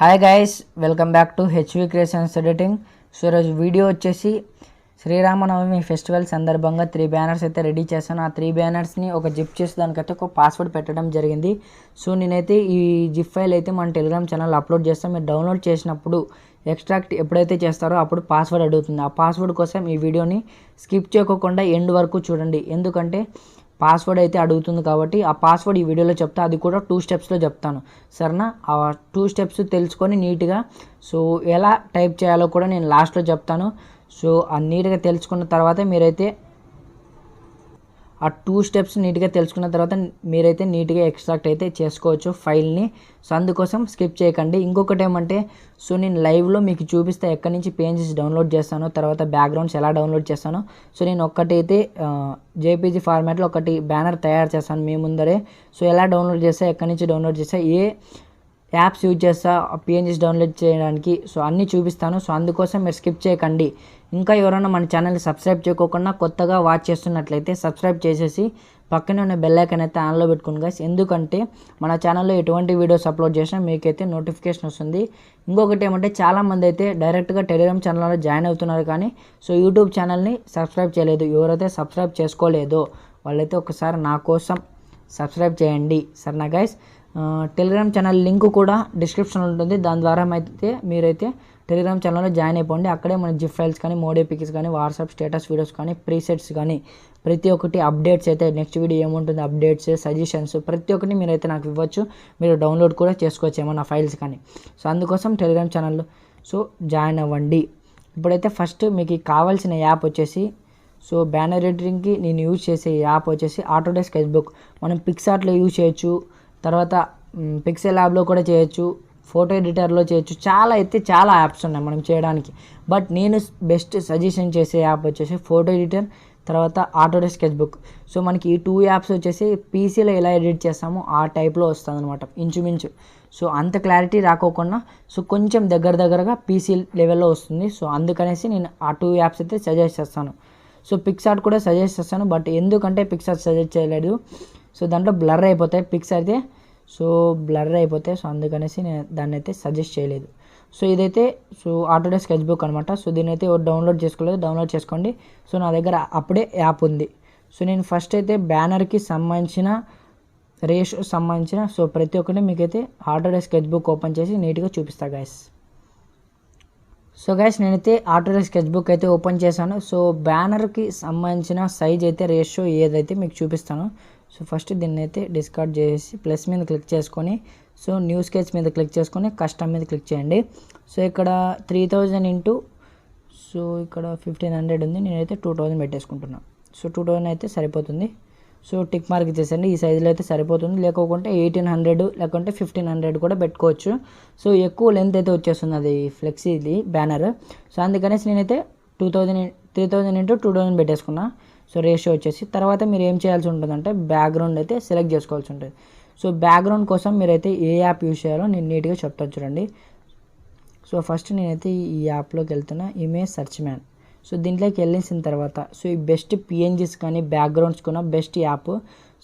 Hi guys, welcome back to HV creations editing. So ఈరోజు video వచ్చేసి Sri Rama Navami festival సందర్భంగా 3 banners అయితే రెడీ చేశాను. ఆ 3 బ్యానర్స్ని ఒక జిప్ చేసి దానికైతే ఒక పాస్వర్డ్ పెట్టడం జరిగింది. సో నేనైతే ఈ జిప్ ఫైల్ అయితే మన టెలిగ్రామ్ ఛానల్ అప్లోడ్ చేస్తాను. మీరు డౌన్లోడ్ చేసినప్పుడు ఎక్స్ట్రాక్ట్ ఎప్పుడైతే చేస్తారో అప్పుడు పాస్వర్డ్ అడుగుతుంది. ఆ పాస్వర్డ్ కోసం ఈ వీడియోని స్కిప్ చేయకుండా ఎండ్ వరకు చూడండి, ఎందుకంటే పాస్వర్డ్ అయితే అడుగుతుంది కాబట్టి ఆ పాస్వర్డ్ ఈ వీడియోలో చెప్తా, అది కూడా 2 స్టెప్స్లో చెప్తాను సరేనా. ఆ 2 స్టెప్స్ తెలుసుకొని నీట్గా సో ఎలా టైప్ చేయాలో కూడా నేను లాస్ట్లో చెప్తాను. సో ఆ నీట్గా తెలుసుకున్న తర్వాత మీరైతే ఆ 2 స్టెప్స్ నీట్గా తెలుసుకున్న తర్వాత మీరైతే నీట్గా ఎక్స్ట్రాక్ట్ అయితే చేసుకోవచ్చు ఫైల్ని. సో అందుకోసం స్కిప్ చేయకండి. ఇంకొకటి ఏమంటే, సో నేను లైవ్లో మీకు చూపిస్తే ఎక్కడి నుంచి పేజెస్ డౌన్లోడ్ చేస్తానో, తర్వాత బ్యాక్గ్రౌండ్స్ ఎలా డౌన్లోడ్ చేస్తానో. సో నేను ఒక్కటైతే జేపీజీ ఫార్మాట్లో ఒకటి బ్యానర్ తయారు చేస్తాను మీ ముందరే. సో ఎలా డౌన్లోడ్ చేస్తా, ఎక్కడి నుంచి డౌన్లోడ్ చేస్తా, ఏ యాప్స్ యూజ్ చేస్తా పిఎన్జీస్ డౌన్లోడ్ చేయడానికి, సో అన్నీ చూపిస్తాను. సో అందుకోసం మీరు స్కిప్ చేయకండి. ఇంకా ఎవరైనా మన ఛానల్ని సబ్స్క్రైబ్ చేయకోకుండా కొత్తగా వాచ్ చేస్తున్నట్లయితే సబ్స్క్రైబ్ చేసేసి పక్కనే ఉన్న బెల్ ఐకాన్ అయితే ఆన్లో పెట్టుకుని గైస్, ఎందుకంటే మన ఛానల్లో ఎటువంటి వీడియోస్ అప్లోడ్ చేసినా మీకైతే నోటిఫికేషన్ వస్తుంది. ఇంకొకటి ఏమంటే, చాలామంది అయితే డైరెక్ట్గా టెలిగ్రామ్ ఛానల్లో జాయిన్ అవుతున్నారు కానీ సో యూట్యూబ్ ఛానల్ని సబ్స్క్రైబ్ చేయలేదు. ఎవరైతే సబ్స్క్రైబ్ చేసుకోలేదో వాళ్ళైతే ఒకసారి నా కోసం సబ్స్క్రైబ్ చేయండి సరేనా గైస్. టెలిగ్రామ్ ఛానల్ లింక్ కూడా డిస్క్రిప్షన్లో ఉంటుంది. దాని ద్వారా అయితే మీరైతే టెలిగ్రామ్ ఛానల్లో జాయిన్ అయిపోండి. అక్కడే మన జిప్ ఫైల్స్ కానీ, మోడీ పిక్స్ కానీ, వాట్సాప్ స్టేటస్ వీడియోస్ కానీ, ప్రీసెట్స్ కానీ ప్రతి ఒక్కటి అప్డేట్స్ అయితే నెక్స్ట్ వీడియో ఏముంటుంది, అప్డేట్స్, సజెషన్స్ ప్రతి ఒక్కటి మీరైతే నాకు ఇవ్వచ్చు. మీరు డౌన్లోడ్ కూడా చేసుకోవచ్చు ఏమన్నా ఫైల్స్ కానీ. సో అందుకోసం టెలిగ్రామ్ ఛానల్లో సో జాయిన్ అవ్వండి. ఇప్పుడైతే ఫస్ట్ మీకు కావాల్సిన యాప్ వచ్చేసి, సో బ్యానర్ ఎడిటింగ్కి నేను యూజ్ చేసే యాప్ వచ్చేసి ఆటోడెస్క్ స్కెచ్బుక్. మనం పిక్సార్ట్లో యూజ్ చేయొచ్చు, తర్వాత పిక్సెల్ ల్యాబ్లో కూడా చేయొచ్చు, ఫోటో ఎడిటర్లో చేయొచ్చు. చాలా యాప్స్ ఉన్నాయి మనం చేయడానికి. బట్ నేను బెస్ట్ సజెషన్ చేసే యాప్ వచ్చేసి ఫోటో ఎడిటర్, తర్వాత ఆటోడెస్క్ స్కెచ్బుక్. సో మనకి ఈ 2 యాప్స్ వచ్చేసి పీసీలో ఎలా ఎడిట్ చేస్తామో ఆ టైప్లో వస్తుంది అనమాట ఇంచుమించు. సో అంత క్లారిటీ రాకోకుండా సో కొంచెం దగ్గరగా పీసీ లెవెల్లో వస్తుంది. సో అందుకనేసి నేను ఆ 2 యాప్స్ అయితే సజెస్ట్ చేస్తాను. సో పిక్సార్ట్ కూడా సజెస్ట్ చేస్తాను, బట్ ఎందుకంటే పిక్సార్ట్ సజెస్ట్ చేయలేదు, సో దాంట్లో బ్లర్ అయిపోతాయి పిక్స్ అయితే, సో బ్లర్ అయిపోతాయి. సో అందుకనేసి నేను దాన్ని అయితే సజెస్ట్ చేయలేదు. సో ఇదైతే సో ఆటోడెస్క్ స్కెచ్బుక్ అనమాట. సో దీని అయితే డౌన్లోడ్ చేసుకోలేదు, డౌన్లోడ్ చేసుకోండి. సో నా దగ్గర అప్పుడే యాప్ ఉంది. సో నేను ఫస్ట్ అయితే బ్యానర్కి సంబంధించిన రేషియో సంబంధించిన సో ప్రతి ఒక్కటి మీకైతే ఆటోడెస్క్ స్కెచ్బుక్ ఓపెన్ చేసి నీట్గా చూపిస్తా గైస్. సో గైస్ నేనైతే ఆటోడెస్క్ స్కెచ్బుక్ అయితే ఓపెన్ చేశాను. సో బ్యానర్కి సంబంధించిన సైజ్ అయితే రేషియో ఏదైతే మీకు చూపిస్తాను. సో ఫస్ట్ దీన్ని అయితే డిస్కార్డ్ చేసి ప్లస్ మీద క్లిక్ చేసుకొని సో న్యూ స్కెచ్ మీద క్లిక్ చేసుకొని కస్టమ్ మీద క్లిక్ చేయండి. సో ఇక్కడ 3000 ఇంటూ సో ఇక్కడ 1500 ఉంది, నేనైతే 2000 పెట్టేసుకుంటున్నాను. సో 2000 అయితే సరిపోతుంది. సో టిక్ మార్క్ చేసండి, ఈ సైజులో అయితే సరిపోతుంది. లేకుంటే 1800 లేకుంటే 1500 కూడా పెట్టుకోవచ్చు. సో ఎక్కువ లెంత్ అయితే వచ్చేస్తుంది అది ఫ్లెక్సీది బ్యానర్. సో అందుకనేసి నేనైతే 3000 ఇంటూ 2000 పెట్టేసుకున్నా. సో రేషియో వచ్చేసి తర్వాత మీరు ఏం చేయాల్సి ఉంటుందంటే బ్యాక్గ్రౌండ్ అయితే సెలెక్ట్ చేసుకోవాల్సి ఉంటుంది. సో బ్యాక్గ్రౌండ్ కోసం మీరైతే ఏ యాప్ యూజ్ చేయాలో నేను నీట్గా చెప్తాను చూడండి. సో ఫస్ట్ నేనైతే ఈ యాప్లోకి వెళ్తున్నా, ఇమేజ్ సెర్చ్ మ్యాన్. సో దీంట్లోకి వెళ్ళేసిన తర్వాత సో ఈ బెస్ట్ పిఎన్జీస్ కానీ బ్యాక్గ్రౌండ్స్ కూడా బెస్ట్ యాప్.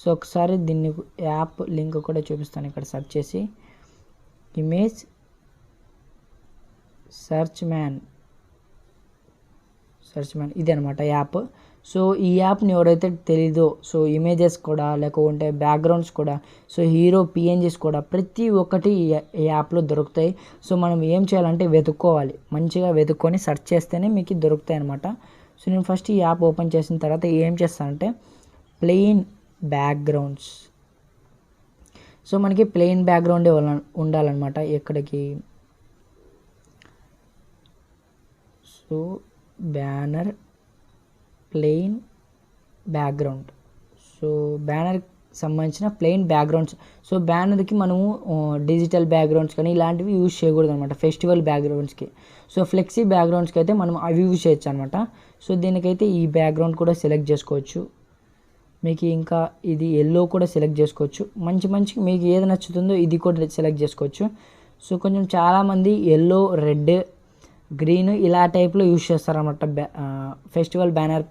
సో ఒకసారి దీన్ని యాప్ లింక్ కూడా చూపిస్తాను ఇక్కడ సెర్చ్ చేసి, ఇమేజ్ సెర్చ్ మ్యాన్ ఇది అనమాట యాప్. సో ఈ యాప్ని ఎవరైతే తెలీదో సో ఇమేజెస్ కూడా లేకుంటే బ్యాక్గ్రౌండ్స్ కూడా సో హీరో పిఎన్జీస్ కూడా ప్రతి ఒక్కటి ఈ యాప్లో దొరుకుతాయి. సో మనం ఏం చేయాలంటే వెతుక్కోవాలి, మంచిగా వెతుక్కొని సెర్చ్ చేస్తేనే మీకు దొరుకుతాయి అనమాట. సో నేను ఫస్ట్ ఈ యాప్ ఓపెన్ చేసిన తర్వాత ఏం చేస్తానంటే ప్లెయిన్ బ్యాక్గ్రౌండ్స్. సో మనకి ప్లెయిన్ బ్యాక్గ్రౌండే ఉండాలన్నమాట ఎక్కడికి. So banner plain background. So బ్యానర్కి సంబంధించిన ప్లెయిన్ బ్యాక్గ్రౌండ్స్. సో బ్యానర్కి మనము డిజిటల్ బ్యాక్గ్రౌండ్స్ కానీ ఇలాంటివి యూజ్ చేయకూడదు అనమాట ఫెస్టివల్ బ్యాక్గ్రౌండ్స్కి. సో ఫ్లెక్సీ బ్యాక్గ్రౌండ్స్కి అయితే మనం అవి యూజ్ చేయొచ్చు అనమాట. సో దీనికైతే ఈ బ్యాక్గ్రౌండ్ కూడా సెలెక్ట్ చేసుకోవచ్చు. మీకు ఇంకా ఇది ఎల్లో కూడా సెలెక్ట్ చేసుకోవచ్చు. మంచి మీకు ఏది నచ్చుతుందో ఇది కూడా సెలెక్ట్ చేసుకోవచ్చు. సో కొంచెం చాలామంది ఎల్లో, రెడ్, గ్రీన్ ఇలా టైప్లో యూజ్ చేస్తారన్నమాట ఫెస్టివల్ బ్యానర్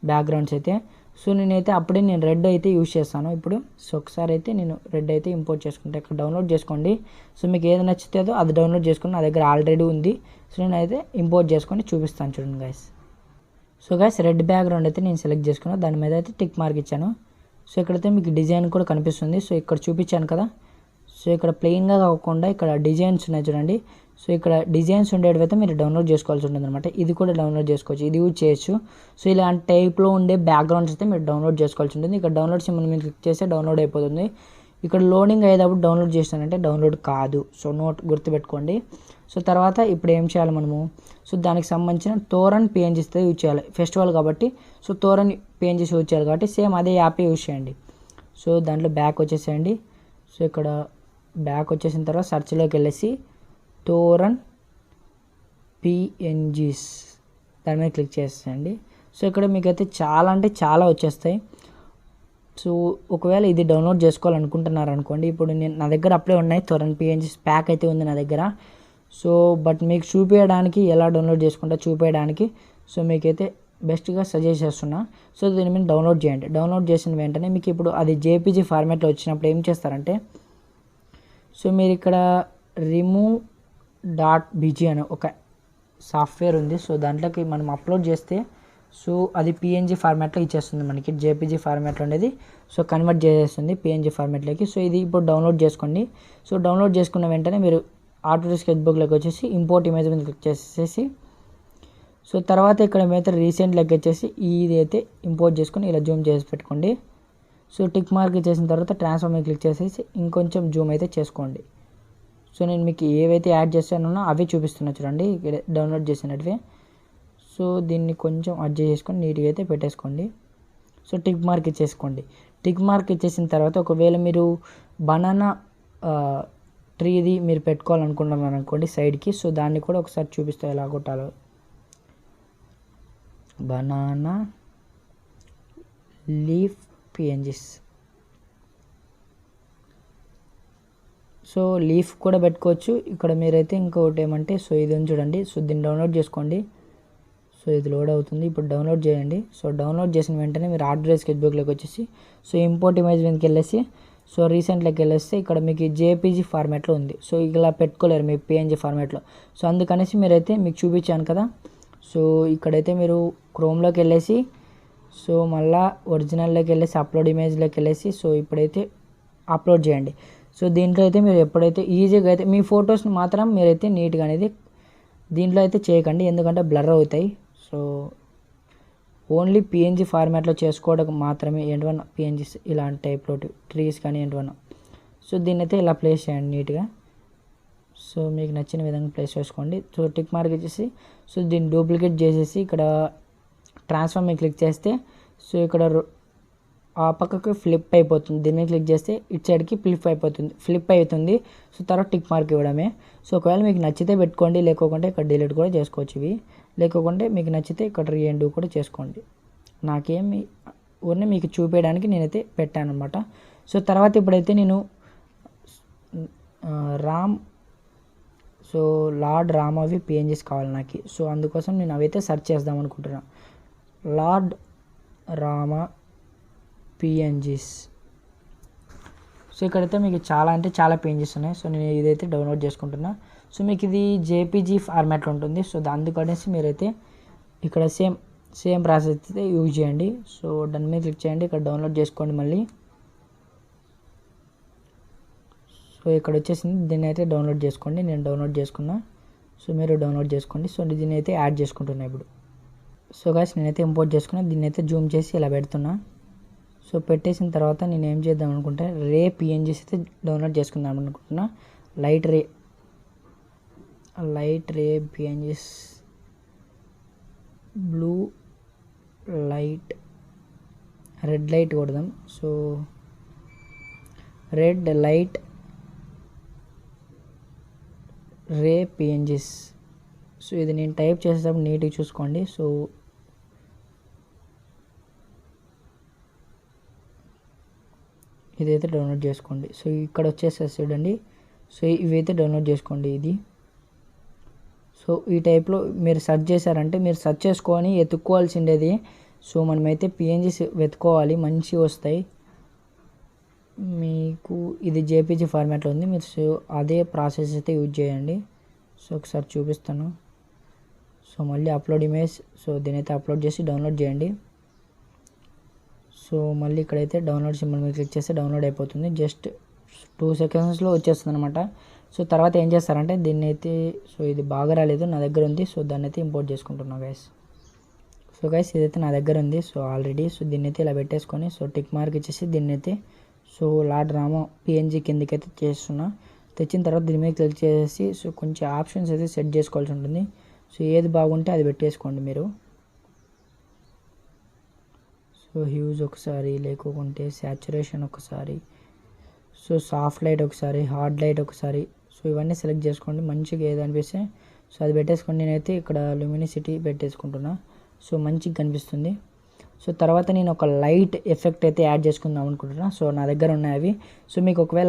బ్యాక్గ్రౌండ్స్ అయితే. సో నేనైతే అప్పుడే నేను రెడ్ అయితే యూజ్ చేస్తాను ఇప్పుడు. సో ఒకసారి అయితే నేను రెడ్ అయితే ఇంపోర్ట్ చేసుకుంటే ఇక్కడ డౌన్లోడ్ చేసుకోండి. సో మీకు ఏది నచ్చితే అది డౌన్లోడ్ చేసుకుని నా దగ్గర ఆల్రెడీ ఉంది. సో నేనైతే ఇంపోర్ట్ చేసుకొని చూపిస్తాను చూడండి guys. So guys red background అయితే నేను సెలెక్ట్ చేసుకున్నాను, దాని మీద అయితే టిక్ మార్క్ ఇచ్చాను. సో ఇక్కడైతే మీకు డిజైన్ కూడా కనిపిస్తుంది. సో ఇక్కడ చూపించాను కదా, సో ఇక్కడ ప్లెయిన్గా కాకుండా ఇక్కడ డిజైన్స్ ఉన్నాయి చూడండి. సో ఇక్కడ డిజైన్స్ ఉండేటివైతే మీరు డౌన్లోడ్ చేసుకోవాల్సి ఉంటుంది అనమాట. ఇది కూడా డౌన్లోడ్ చేసుకోవచ్చు, ఇది యూజ్ చేయొచ్చు. సో ఇలాంటి టైప్లో ఉండే బ్యాక్గ్రౌండ్స్ అయితే మీరు డౌన్లోడ్ చేసుకోవాల్సి ఉంటుంది. ఇక్కడ డౌన్లోడ్ సింబల్ మీరు క్లిక్ చేస్తే డౌన్లోడ్ అయిపోతుంది. ఇక్కడ లోడింగ్ అయ్యేటప్పుడు డౌన్లోడ్ చేస్తానంటే డౌన్లోడ్ కాదు. సో నోట్ గుర్తుపెట్టుకోండి. సో తర్వాత ఇప్పుడు ఏం చేయాలి మనము, సో దానికి సంబంధించిన తోరన్ పిఎన్జీస్ యూజ్ చేయాలి. ఫెస్టివల్ కాబట్టి సో తోరన్ పిఎన్జీస్ యూజ్ చేయాలి కాబట్టి సేమ్ అదే యాపే యూజ్ చేయండి. సో దాంట్లో బ్యాక్ వచ్చేసేయండి. సో ఇక్కడ బ్యాక్ వచ్చేసిన తర్వాత సెర్చ్లోకి వెళ్ళేసి తోరన్ పిఎన్జీస్ దాని మీద క్లిక్ చేసేయండి. సో ఇక్కడ మీకైతే చాలా అంటే చాలా వచ్చేస్తాయి. సో ఒకవేళ ఇది డౌన్లోడ్ చేసుకోవాలనుకుంటున్నారు అనుకోండి, ఇప్పుడు నేను నా దగ్గర అప్పుడే ఉన్నాయి తోరన్ పిఎన్జీస్ ప్యాక్ అయితే ఉంది నా దగ్గర. సో బట్ మీకు చూపించడానికి ఎలా డౌన్లోడ్ చేసుకుంటా చూపించడానికి సో మీకైతే బెస్ట్గా సజెస్ట్ చేస్తున్నా. సో దీన్ని మీరు డౌన్లోడ్ చేయండి. డౌన్లోడ్ చేసిన వెంటనే మీకు ఇప్పుడు అది జేపీజీ ఫార్మాట్లో వచ్చినప్పుడు ఏం చేస్తారంటే, సో మీరు ఇక్కడ remove.bg అనే ఒక సాఫ్ట్వేర్ ఉంది. సో దాంట్లోకి మనం అప్లోడ్ చేస్తే సో అది పిఎన్జీ ఫార్మాట్లో ఇచ్చేస్తుంది మనకి. జేపీజీ ఫార్మాట్లో ఉండేది సో కన్వర్ట్ చేసేస్తుంది పిఎన్జీ ఫార్మాట్లోకి. సో ఇది ఇప్పుడు డౌన్లోడ్ చేసుకోండి. సో డౌన్లోడ్ చేసుకున్న వెంటనే మీరు ఆటో స్కెచ్బుక్లోకి వచ్చేసి ఇంపోర్ట్ ఇమేజ్ మీద క్లిక్ చేసేసి సో తర్వాత ఇక్కడ మీద రీసెంట్లోకి వచ్చేసి ఇది అయితే ఇంపోర్ట్ చేసుకొని ఇలా జూమ్ చేసి పెట్టుకోండి. సో టిక్ మార్క్ చేసిన తర్వాత ట్రాన్స్ఫార్మ్ మీద క్లిక్ చేసేసి ఇంకొంచెం జూమ్ అయితే చేసుకోండి. సో నేను మీకు ఏవైతే యాడ్ చేస్తానో అవి చూపిస్తున్నా చూడండి, ఇక్కడ డౌన్లోడ్ చేసినట్టువే. సో దీన్ని కొంచెం అడ్జస్ట్ చేసుకొని నీట్గా అయితే పెట్టేసుకోండి. సో టిక్ మార్క్ ఇచ్చేసుకోండి. టిక్ మార్క్ ఇచ్చేసిన తర్వాత ఒకవేళ మీరు బనానా ట్రీది మీరు పెట్టుకోవాలనుకుంటున్నారు అనుకోండి సైడ్కి, సో దాన్ని కూడా ఒకసారి చూపిస్తా ఎలా కొట్టాలో. Banana leaf PNGs. So leaf కూడా పెట్టుకోవచ్చు. ఇక్కడ మీరైతే ఇంకొకటి ఏమంటే సో ఇది ఉంది చూడండి. సో దీన్ని డౌన్లోడ్ చేసుకోండి. సో ఇది లోడ్ అవుతుంది, ఇప్పుడు డౌన్లోడ్ చేయండి. సో డౌన్లోడ్ చేసిన వెంటనే మీరు ఆర్డర్ స్కెచ్బుక్లోకి వచ్చేసి సో ఇంపోర్ట్ ఇమేజ్ మీదకి వెళ్ళేసి సో రీసెంట్లోకి వెళ్ళేస్తే ఇక్కడ మీకు జేపీజీ ఫార్మాట్లో ఉంది. సో ఇలా పెట్టుకోలేరు మీ పిఎన్జీ ఫార్మాట్లో. సో అందుకనేసి మీరైతే మీకు చూపించాను కదా, సో ఇక్కడైతే మీరు క్రోమ్లోకి వెళ్ళేసి సో మళ్ళీ ఒరిజినల్లోకి వెళ్ళేసి అప్లోడ్ ఇమేజ్లోకి వెళ్ళేసి సో ఇప్పుడైతే అప్లోడ్ చేయండి. సో దీంట్లో అయితే మీరు ఎప్పుడైతే ఈజీగా అయితే మీ ఫొటోస్ని మాత్రం మీరైతే నీట్గా అనేది దీంట్లో అయితే చేయకండి, ఎందుకంటే బ్లర్ అవుతాయి. సో ఓన్లీ పిఎన్జీ ఫార్మాట్లో చేసుకోవడం మాత్రమే ఏంటన్నా పిఎన్జీస్ ఇలాంటి టైప్లో ట్రీస్ కానీ ఏంటన్నా. సో దీన్ని అయితే ఇలా ప్లేస్ చేయండి నీట్గా. సో మీకు నచ్చిన విధంగా ప్లేస్ చేసుకోండి. సో టిక్ మార్క్ ఇచ్చేసి సో దీన్ని డూప్లికేట్ చేసేసి ఇక్కడ ట్రాన్స్ఫార్మ్ మీద క్లిక్ చేస్తే సో ఇక్కడ ఆ పక్కకు ఫ్లిప్ అయిపోతుంది. దీన్ని క్లిక్ చేస్తే ఇటు సైడ్కి ఫ్లిప్ అవుతుంది. సో తర్వాత టిక్ మార్క్ ఇవ్వడమే. సో ఒకవేళ మీకు నచ్చితే పెట్టుకోండి, లేకోకుంటే ఇక్కడ డిలీట్ కూడా చేసుకోవచ్చు ఇవి. లేకోకుంటే మీకు నచ్చితే ఇక్కడ రీఎండ్ కూడా చేసుకోండి. నాకేమి ఊరిని మీకు చూపించడానికి నేనైతే పెట్టాను అనమాట. సో తర్వాత ఇప్పుడైతే నేను లార్డ్ రామ్ అవి పిఎన్జీస్ కావాలి నాకు. సో అందుకోసం నేను అవైతే సెర్చ్ చేద్దాం అనుకుంటున్నాను. Lord Rama PNGs. సో ఇక్కడైతే మీకు చాలా అంటే చాలా పిఎన్జీస్ ఉన్నాయి. సో నేను ఇదైతే డౌన్లోడ్ చేసుకుంటున్నా. సో మీకు ఇది జేపీజీ ఫార్మాట్లో ఉంటుంది. సో అందుకనేసి మీరైతే ఇక్కడ సేమ్ ప్రాసెస్ అయితే యూజ్ చేయండి. సో దాని మీద క్లిక్ చేయండి, ఇక్కడ డౌన్లోడ్ చేసుకోండి మళ్ళీ. సో ఇక్కడ వచ్చేసింది, దీన్ని అయితే డౌన్లోడ్ చేసుకోండి. నేను డౌన్లోడ్ చేసుకున్నా. సో మీరు డౌన్లోడ్ చేసుకోండి. సో దీన్ని అయితే యాడ్ చేసుకుంటున్నా ఇప్పుడు. సో గాయ్స్ నేనైతే ఇంపోర్ట్ చేసుకున్నా, దీన్ని అయితే జూమ్ చేసి ఇలా పెడుతున్నా. సో పెట్టేసిన తర్వాత నేను ఏం చేద్దాం అనుకుంటే రే పిఎన్జీస్ అయితే డౌన్లోడ్ చేసుకుందాం అనుకుంటున్నా. Light ray PNGs, blue light, red light కొడదాం. So red light ray PNGs. So ఇది నేను టైప్ చేసేటప్పుడు నీట్గా చూసుకోండి. సో ఇదైతే డౌన్లోడ్ చేసుకోండి. సో ఇక్కడ వచ్చేసేసి చూడండి. సో ఇవైతే డౌన్లోడ్ చేసుకోండి ఇది. సో ఈ టైప్లో మీరు సెర్చ్ చేశారంటే మీరు సెర్చ్ చేసుకొని ఎత్తుక్కోవాల్సిండేది. సో మనమైతే పిఎన్జీస్ వెతుకోవాలి, మంచివి వస్తాయి మీకు. ఇది జేపీజీ ఫార్మాట్లో ఉంది, మీరు సో అదే ప్రాసెస్ అయితే యూజ్ చేయండి. సో ఒకసారి చూపిస్తాను. సో మళ్ళీ అప్లోడ్ ఇమేజ్, సో దీనైతే అప్లోడ్ చేసి డౌన్లోడ్ చేయండి. సో మళ్ళీ ఇక్కడైతే డౌన్లోడ్ సింబల్ మీద క్లిక్ చేస్తే డౌన్లోడ్ అయిపోతుంది. జస్ట్ 2 సెకండ్స్లో వచ్చేస్తుంది అనమాట. సో తర్వాత ఏం చేస్తారంటే దీన్ని అయితే, సో ఇది బాగా రాలేదు, నా దగ్గర ఉంది, సో దాన్ని అయితే ఇంపోర్ట్ చేసుకుంటున్నా గైస్. సో గైస్ ఇదైతే నా దగ్గర ఉంది సో ఆల్రెడీ. సో దీన్ని అయితే ఇలా పెట్టేసుకొని సో టిక్ మార్క్ ఇచ్చేసి దీన్ని అయితే సో లార్డ్ రామో పిఎన్జీ కిందకి అయితే చేస్తున్నా. తెచ్చిన తర్వాత దీని మీద క్లిక్ చేసి సో కొంచెం ఆప్షన్స్ అయితే సెట్ చేసుకోవాల్సి ఉంటుంది. సో ఏది బాగుంటే అది పెట్టేసుకోండి మీరు. సో హ్యూజ్ ఒకసారి, లేకుంటే సాచురేషన్ ఒకసారి, సో సాఫ్ట్ లైట్ ఒకసారి, హార్డ్ లైట్ ఒకసారి, సో ఇవన్నీ సెలెక్ట్ చేసుకోండి. మంచిగా ఏది అనిపిస్తే సో అది పెట్టేసుకోండి. నేనైతే ఇక్కడ ల్యూమినిసిటీ పెట్టేసుకుంటున్నా, సో మంచిగా కనిపిస్తుంది. సో తర్వాత నేను ఒక లైట్ ఎఫెక్ట్ అయితే యాడ్ చేసుకుందాం అనుకుంటున్నా. సో నా దగ్గర ఉన్నాయి అవి. సో మీకు ఒకవేళ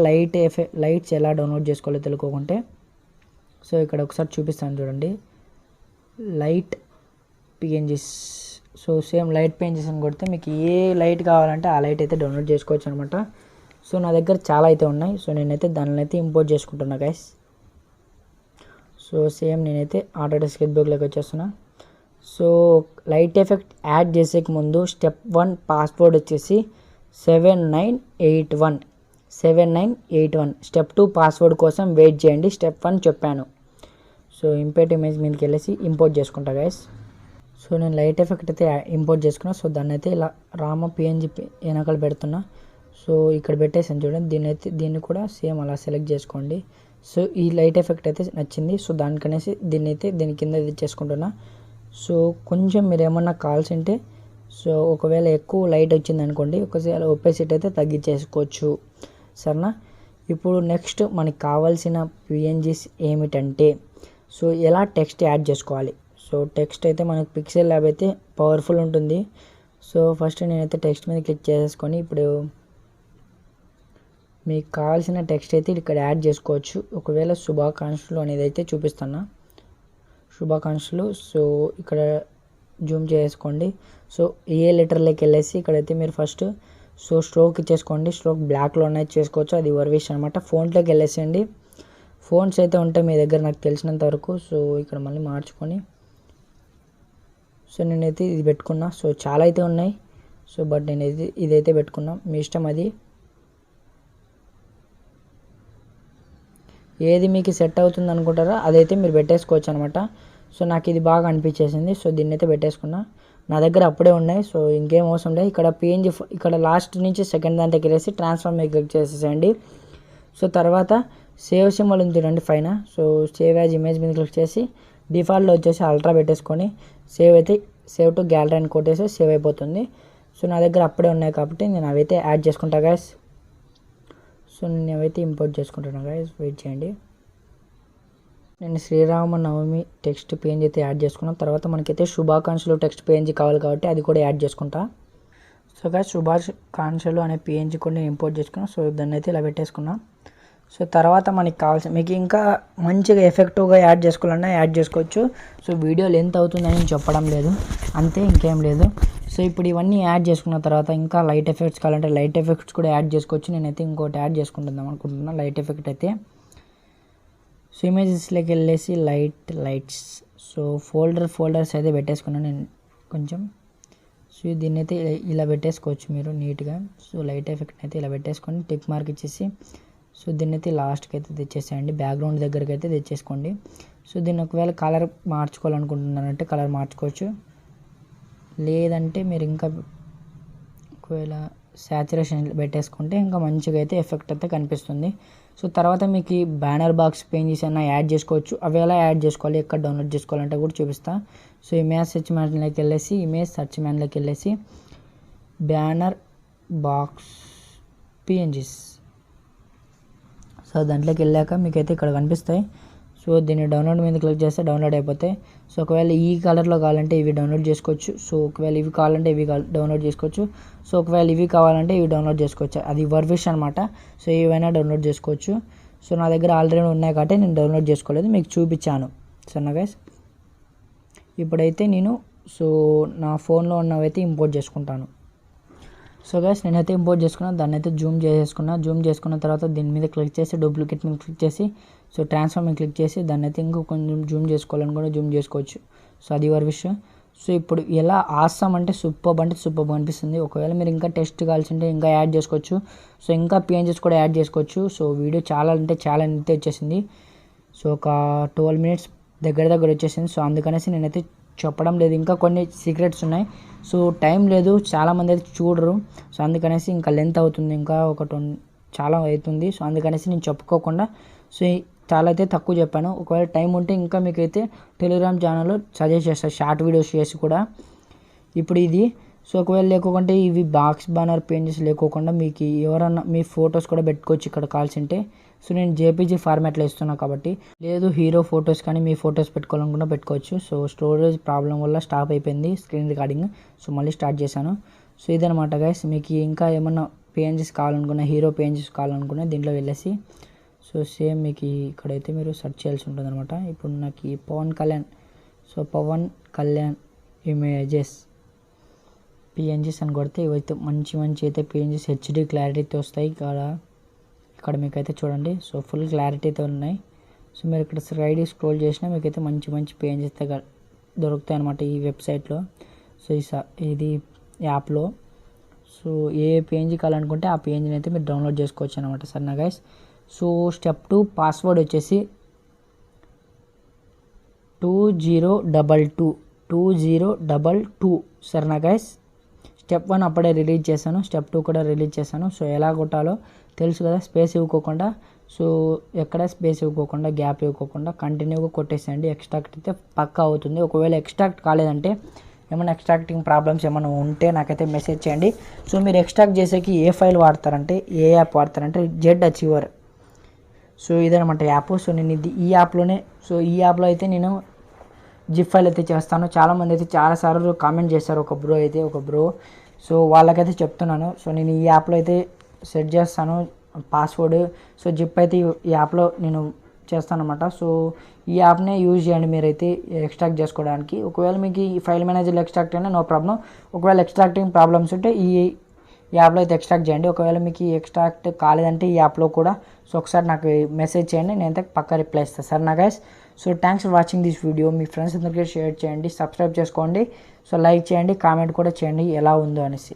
లైట్స్ ఎలా డౌన్లోడ్ చేసుకోవాలో తెలుసుకోకుంటే సో ఇక్కడ ఒకసారి చూపిస్తాను చూడండి. Light PNGs, so same light PNGs అని కొడితే మీకు ఏ లైట్ కావాలంటే ఆ లైట్ అయితే డౌన్లోడ్ చేసుకోవచ్చు అనమాట. సో నా దగ్గర చాలా అయితే ఉన్నాయి. సో నేనైతే దానిని అయితే ఇంపోర్ట్ చేసుకుంటున్నా గైస్. సో సేమ్ నేనైతే ఆటోడెస్క్ స్కెచ్ బుక్లోకి వచ్చేస్తున్నా. సో లైట్ ఎఫెక్ట్ యాడ్ చేసేకి ముందు స్టెప్ 1 పాస్వర్డ్ వచ్చేసి 7981. స్టెప్ 2 పాస్వర్డ్ కోసం వెయిట్ చేయండి. స్టెప్ 1 చెప్పాను. సో ఇంపోర్ట్ ఇమేజ్ మీదకి వెళ్ళేసి ఇంపోర్ట్ చేసుకుంటా గైస్. సో నేను లైట్ ఎఫెక్ట్ అయితే ఇంపోర్ట్ చేసుకున్నా. సో దాన్ని అయితే ఇలా రామ పిఎన్జీ వెనకాల పెడుతున్నా. సో ఇక్కడ పెట్టేసాను చూడండి. దీన్ని కూడా సేమ్ అలా సెలెక్ట్ చేసుకోండి. సో ఈ లైట్ ఎఫెక్ట్ అయితే నచ్చింది. సో దానికనేసి దీని కింద ఇది చేసుకుంటున్నా. సో కొంచెం మీరు ఏమన్నా కాల్సి ఉంటే సో ఒకవేళ ఎక్కువ లైట్ వచ్చింది అనుకోండి, ఒకసారి ఒపేసిటీ అయితే తగ్గించేసుకోవచ్చు సరేనా. ఇప్పుడు నెక్స్ట్ మనకి కావాల్సిన పిఎన్జీస్ ఏమిటంటే సో ఎలా టెక్స్ట్ యాడ్ చేసుకోవాలి. సో టెక్స్ట్ అయితే మనకు పిక్సెల్ ల్యాబ్ అయితే పవర్ఫుల్ ఉంటుంది. సో ఫస్ట్ నేనైతే టెక్స్ట్ మీద క్లిక్ చేసుకొని ఇప్పుడు మీకు కావాల్సిన టెక్స్ట్ అయితే ఇక్కడ యాడ్ చేసుకోవచ్చు. ఒకవేళ శుభాకాంక్షలు అనేది అయితే చూపిస్తున్నా, శుభాకాంక్షలు. సో ఇక్కడ జూమ్ చేసుకోండి. సో ఏ లెటర్లోకి వెళ్ళేసి ఇక్కడైతే మీరు ఫస్ట్ సో స్ట్రోక్ ఇచ్చేసుకోండి. స్ట్రోక్ బ్లాక్లో ఉన్నాయి చేసుకోవచ్చు, అది యువర్ విష్ అనమాట. ఫోన్లోకి వెళ్ళేసేయండి. ఫోన్స్ అయితే ఉంటాయి మీ దగ్గర నాకు తెలిసినంత వరకు. సో ఇక్కడ మళ్ళీ మార్చుకొని సో నేనైతే ఇది పెట్టుకున్నా. సో చాలా అయితే ఉన్నాయి. సో బట్ నేను ఇదైతే పెట్టుకున్నా, మీ ఇష్టం అది. ఏది మీకు సెట్ అవుతుంది అనుకుంటారో అదైతే మీరు పెట్టేసుకోవచ్చు అనమాట. సో నాకు ఇది బాగా అనిపించేసింది. సో దీన్ని అయితే పెట్టేసుకున్నా. నా దగ్గర అప్పుడే ఉన్నాయి. సో ఇంకేం అవసరం లేదు. ఇక్కడ పిఎన్జీ ఇక్కడ లాస్ట్ నుంచి సెకండ్ దాంట్లోకి వెళ్ళేసి ట్రాన్స్ఫార్మ్ మీద క్లిక్ చేసేసేయండి. సో తర్వాత సేవ్ సింబల్ ఉంది చూడండి పైన. సో సేవ్ యాజ్ ఇమేజ్ మీద క్లిక్ చేసి డిఫాల్ట్లో వచ్చేసి అల్ట్రా పెట్టేసుకొని సేవ్ టు గ్యాలరీ అని కొట్టేసి సేవ్ అయిపోతుంది. సో నా దగ్గర అప్పుడే ఉన్నాయి కాబట్టి నేను అవైతే యాడ్ చేసుకుంటా గైస్. సో నేను అవైతే ఇంపోర్ట్ చేసుకుంటున్నాను గైస్, వెయిట్ చేయండి. నేను శ్రీరామనవమి టెక్స్ట్ పిఎన్జీ అయితే యాడ్ చేసుకున్నాను. తర్వాత మనకైతే శుభాకాంక్షలు టెక్స్ట్ పిఎన్జీ కావాలి కాబట్టి అది కూడా యాడ్ చేసుకుంటా. సో గైస్ శుభాకాంక్షలు అనే పిఎన్జీ కూడా నేను ఇంపోర్ట్ చేసుకున్నాను. సో దాన్ని అయితే ఇలా పెట్టేసుకున్నా. సో తర్వాత మనకి కావాల్సిన మీకు ఇంకా మంచిగా ఎఫెక్టివ్గా యాడ్ చేసుకోవాలన్నా యాడ్ చేసుకోవచ్చు. సో వీడియో లెంత్ అవుతుందని చెప్పడం లేదు, అంతే, ఇంకేం లేదు. సో ఇప్పుడు ఇవన్నీ యాడ్ చేసుకున్న తర్వాత ఇంకా లైట్ ఎఫెక్ట్స్ కావాలంటే లైట్ ఎఫెక్ట్స్ కూడా యాడ్ చేసుకోవచ్చు. నేనైతే ఇంకోటి యాడ్ చేసుకుంటుందాం అనుకుంటున్నా లైట్ ఎఫెక్ట్ అయితే. సో ఇమేజెస్లోకి వెళ్ళేసి లైట్స్ సో ఫోల్డర్స్ అయితే పెట్టేసుకున్నాను నేను కొంచెం. సో దీన్ని అయితే ఇలా పెట్టేసుకోవచ్చు మీరు నీట్గా. సో లైట్ ఎఫెక్ట్ అయితే ఇలా పెట్టేసుకొని టిక్ మార్క్ ఇచ్చేసి సో దీన్ని అయితే లాస్ట్కి అయితే తెచ్చేసేయండి, బ్యాక్గ్రౌండ్ దగ్గరికి అయితే తెచ్చేసుకోండి. సో దీన్ని ఒకవేళ కలర్ మార్చుకోవాలనుకుంటున్నారంటే కలర్ మార్చుకోవచ్చు, లేదంటే మీరు ఇంకా ఒకవేళ సాచురేషన్ పెట్టేసుకుంటే ఇంకా మంచిగా అయితే ఎఫెక్ట్ అయితే కనిపిస్తుంది. సో తర్వాత మీకు ఈ బ్యానర్ బాక్స్ పేజెస్ అన్న యాడ్ చేసుకోవచ్చు. అవి ఎలా యాడ్ చేసుకోవాలి, ఎక్కడ డౌన్లోడ్ చేసుకోవాలంటే కూడా చూపిస్తా. సో ఇమేజ్ సెర్చ్ మ్యాన్లోకి వెళ్ళేసి బ్యానర్ బాక్స్ పిఎన్జీస్ సో దాంట్లోకి వెళ్ళాక మీకైతే ఇక్కడ కనిపిస్తాయి. సో దీన్ని డౌన్లోడ్ మీద క్లిక్ చేస్తే డౌన్లోడ్ అయిపోతాయి. సో ఒకవేళ ఈ కలర్లో కావాలంటే ఇవి డౌన్లోడ్ చేసుకోవచ్చు. సో ఒకవేళ ఇవి కావాలంటే ఇవి డౌన్లోడ్ చేసుకోవచ్చు. సో ఒకవేళ ఇవి కావాలంటే ఇవి డౌన్లోడ్ చేసుకోవచ్చు, అది యువర్ విష్ అనమాట. సో ఏవైనా డౌన్లోడ్ చేసుకోవచ్చు. సో నా దగ్గర ఆల్రెడీ ఉన్నాయి కాబట్టి నేను డౌన్లోడ్ చేసుకోలేదు, మీకు చూపించాను. సరేనా గైస్. ఇప్పుడైతే నేను సో నా ఫోన్లో ఉన్నవైతే ఇంపోర్ట్ చేసుకుంటాను. సో గైస్ నేనైతే ఇంపోర్ట్ చేసుకున్నాను, దాన్ని అయితే జూమ్ చేసుకున్న తర్వాత దీని మీద క్లిక్ చేసి డూప్లికేట్ మీద క్లిక్ చేసి సో ట్రాన్స్ఫార్మ్ మీద క్లిక్ చేసి దాన్ని అయితే ఇంకా కొంచెం జూమ్ చేసుకోవాలని కూడా జూమ్ చేసుకోవచ్చు. సో అది ఎవరి విషయం. సో ఇప్పుడు ఎలా ఆసమ్ అంటే సూపర్ అనిపిస్తుంది. ఒకవేళ మీరు ఇంకా టెస్ట్ కావాల్సింటే ఇంకా యాడ్ చేసుకోవచ్చు. సో ఇంకా పిఎన్జీస్ కూడా యాడ్ చేసుకోవచ్చు. సో వీడియో చాలా అయితే వచ్చేసింది. సో ఒక 12 minutes దగ్గర వచ్చేసింది. సో అందుకనేసి నేనైతే చెప్పడం లేదు, ఇంకా కొన్ని సీక్రెట్స్ ఉన్నాయి. సో టైం లేదు, చాలామంది అయితే చూడరు. సో అందుకనేసి ఇంకా లెంత్ అవుతుంది, ఇంకా చాలా అవుతుంది. సో అందుకనేసి నేను చెప్పుకోకుండా సో చాలా అయితే తక్కువ చెప్పాను. ఒకవేళ టైం ఉంటే ఇంకా మీకైతే టెలిగ్రామ్ ఛానల్లో సజెస్ట్ చేస్తాను షార్ట్ వీడియోస్ చేసి కూడా. ఇప్పుడు ఇది సో ఒకవేళ లేకోకుంటే ఇవి బాక్స్ బ్యానర్ పేజెస్ లేకోకుండా మీకు ఎవరన్నా మీ ఫొటోస్ కూడా పెట్టుకోవచ్చు ఇక్కడ కావాల్సింటే. సో నేను జేపీజీ ఫార్మాట్లో ఇస్తున్నాను కాబట్టి, లేదు హీరో ఫొటోస్ కానీ మీ ఫొటోస్ పెట్టుకోవాలనుకున్నా పెట్టుకోవచ్చు. సో స్టోరేజ్ ప్రాబ్లం వల్ల స్టాప్ అయిపోయింది స్క్రీన్ రికార్డింగ్. సో మళ్ళీ స్టార్ట్ చేశాను. సో ఇదనమాట గైస్. మీకు ఇంకా ఏమన్నా పేజెస్ కావాలనుకున్నా, హీరో పేజెస్ కావాలనుకున్నా దీంట్లో వెళ్ళేసి సో సేమ్ మీకు ఇక్కడైతే మీరు సెర్చ్ చేయాల్సి ఉంటుంది అనమాట. ఇప్పుడు నాకు పవన్ కళ్యాణ్ ఇమేజెస్ పిఎన్జీస్ అని కొడితే ఇవైతే మంచి అయితే పిఎన్జీస్ హెచ్డి క్లారిటీతో వస్తాయి. ఇక్కడ మీకైతే చూడండి. సో ఫుల్ క్లారిటీతో ఉన్నాయి. సో మీరు ఇక్కడ స్లైడ్ స్క్రోల్ చేసినా మీకైతే మంచి పిఎన్జీస్ దొరుకుతాయి అనమాట ఈ వెబ్సైట్లో. సో ఇది యాప్లో. సో ఏ పిఎన్జీ కావాలనుకుంటే ఆ పిఎన్జీని అయితే మీరు డౌన్లోడ్ చేసుకోవచ్చు అనమాట. సరేనా గైస్. సో స్టెప్ 2 పాస్వర్డ్ వచ్చేసి 2022 సరేనా గైస్. స్టెప్ 1 అప్పుడే రిలీజ్ చేశాను, స్టెప్ 2 కూడా రిలీజ్ చేశాను. సో ఎలా కొట్టాలో తెలుసు కదా, స్పేస్ ఇవ్వకోకుండా, సో ఎక్కడ స్పేస్ ఇవ్వకోకుండా, గ్యాప్ ఇవ్వకోకుండా కంటిన్యూగా కొట్టేసేయండి. ఎక్స్ట్రాక్ట్ అయితే పక్కా అవుతుంది. ఒకవేళ ఎక్స్ట్రాక్ట్ కాలేదంటే, ఏమైనా ఎక్స్ట్రాక్టింగ్ ప్రాబ్లమ్స్ ఏమైనా ఉంటే నాకైతే మెసేజ్ చేయండి. సో మీరు ఎక్స్ట్రాక్ట్ చేసేకి ఏ ఫైల్ వాడతారంటే, ఏ యాప్ వాడతారంటే జెడ్ అచీవర్. సో ఇదనమాట యాప్. సో నేను ఈ యాప్లో అయితే నేను జిప్ ఫైల్ అయితే చేస్తాను. చాలామంది అయితే చాలాసార్లు కామెంట్ చేస్తారు, ఒక బ్రో. సో వాళ్ళకైతే చెప్తున్నాను. సో నేను ఈ యాప్లో అయితే సెట్ చేస్తాను పాస్వర్డ్. సో జిప్ అయితే ఈ యాప్లో నేను చేస్తాను అనమాట. సో ఈ యాప్నే యూజ్ చేయండి మీరైతే ఎక్స్ట్రాక్ట్ చేసుకోవడానికి. ఒకవేళ మీకు ఈ ఫైల్ మేనేజర్లో ఎక్స్ట్రాక్ట్ అయినా నో ప్రాబ్లం. ఒకవేళ ఎక్స్ట్రాక్టింగ్ ప్రాబ్లమ్స్ ఉంటే ఈ యాప్లో అయితే ఎక్స్ట్రాక్ట్ చేయండి. ఒకవేళ మీకు ఈ ఎక్స్ట్రాక్ట్ కాలేదంటే ఈ యాప్లో కూడా సో ఒకసారి నాకు మెసేజ్ చేయండి, నేనైతే పక్కా రిప్లై ఇస్తాను. సరేనా guys. So thanks for watching this video. Me friends అందరికీ షేర్ చేయండి, సబ్స్క్రైబ్ చేసుకోండి. సో లైక్ చేయండి, కామెంట్ కూడా చేయండి ఎలా ఉందో అనేసి.